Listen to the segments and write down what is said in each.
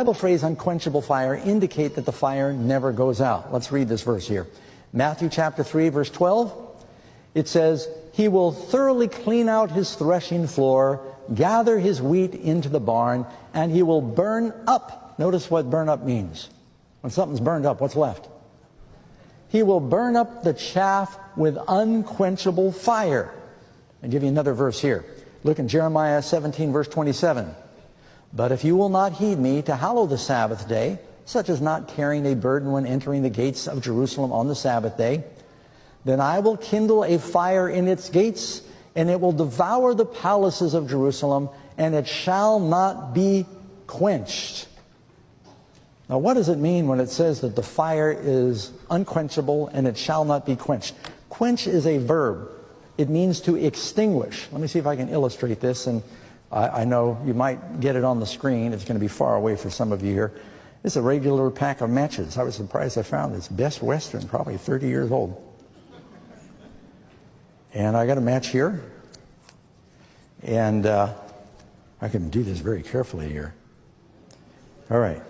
Bible phrase unquenchable fire indicate that the fire never goes out. Let's read this verse here. Matthew chapter 3 verse 12. It says, "He will thoroughly clean out his threshing floor, gather his wheat into the barn, and he will burn up." Notice what burn up means. When something's burned up, what's left? "He will burn up the chaff with unquenchable fire." I'll give you another verse here. Look in Jeremiah 17 verse 27. "But if you will not heed me to hallow the Sabbath day, such as not carrying a burden when entering the gates of Jerusalem on the Sabbath day, then I will kindle a fire in its gates, and it will devour the palaces of Jerusalem, and it shall not be quenched." Now, what does it mean when it says that the fire is unquenchable and it shall not be quenched? Quench is a verb. It means to extinguish. Let me see if I can illustrate this, and I know you might get it on the screen. It's going to be far away for some of you here. This is a regular pack of matches. I was surprised I found this. Best Western, probably 30 years old. And I got a match here. And I can do this very carefully here. All right.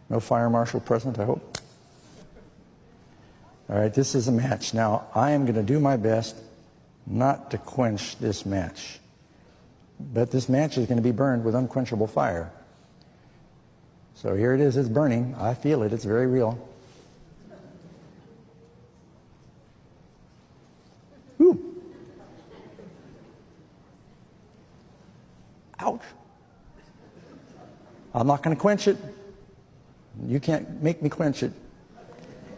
No fire marshal present, I hope. All right, this is a match. Now, I am going to do my best not to quench this match. But this match is going to be burned with unquenchable fire. So here it is, it's burning. I feel it, it's very real. Whew. Ouch. I'm not going to quench it. You can't make me quench it.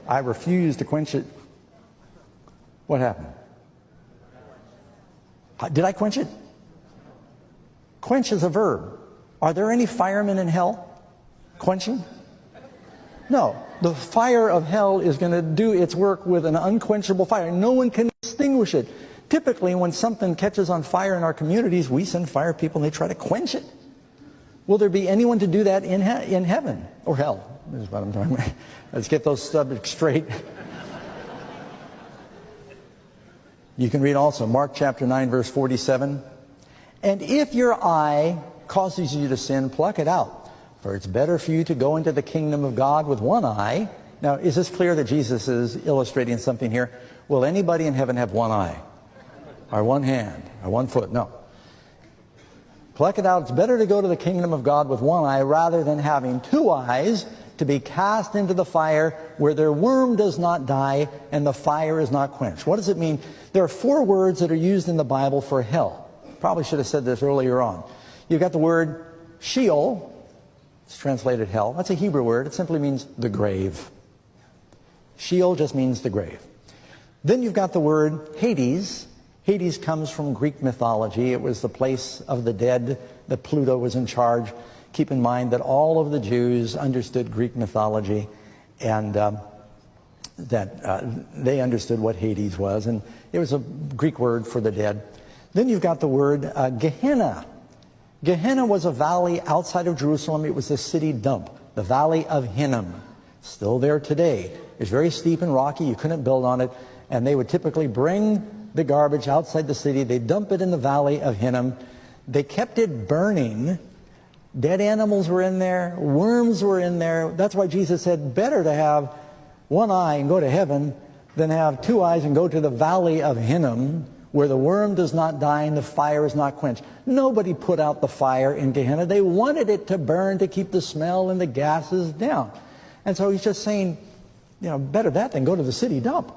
I refuse to quench it. What happened? Did I quench it? Quench is a verb. Are there any firemen in hell quenching? No. The fire of hell is going to do its work with an unquenchable fire. No one can extinguish it. Typically, when something catches on fire in our communities, we send fire people and they try to quench it. Will there be anyone to do that in heaven or hell? Is what I'm talking about. Let's get those subjects straight. You can read also Mark chapter 9 verse 47. "And if your eye causes you to sin, pluck it out. For it's better for you to go into the kingdom of God with one eye." Now, is this clear that Jesus is illustrating something here? Will anybody in heaven have one eye? Or one hand? Or one foot? No. Pluck it out. It's better to go to the kingdom of God with one eye rather than having two eyes, to be cast into the fire where their worm does not die and the fire is not quenched. What does it mean? There are 4 words that are used in the Bible for hell. Probably should have said this earlier on. You've got the word Sheol. It's translated hell. That's a Hebrew word. It simply means the grave. Sheol just means the grave. Then you've got the word Hades. Hades comes from Greek mythology. It was the place of the dead that Pluto was in charge. Keep in mind that all of the Jews understood Greek mythology, and that they understood what Hades was, and it was a Greek word for the dead. Then you've got the word Gehenna. Gehenna was a valley outside of Jerusalem. It was a city dump, the Valley of Hinnom. Still there today. It's very steep and rocky. You couldn't build on it, and they would typically bring the garbage outside the city. They dump it in the Valley of Hinnom. They kept it burning. Dead animals were in there. Worms were in there. That's why Jesus said, better to have one eye and go to heaven than have 2 eyes and go to the Valley of Hinnom, where the worm does not die and the fire is not quenched. Nobody put out the fire in Gehenna. They wanted it to burn to keep the smell and the gases down. And so he's just saying, you know, better that than go to the city dump.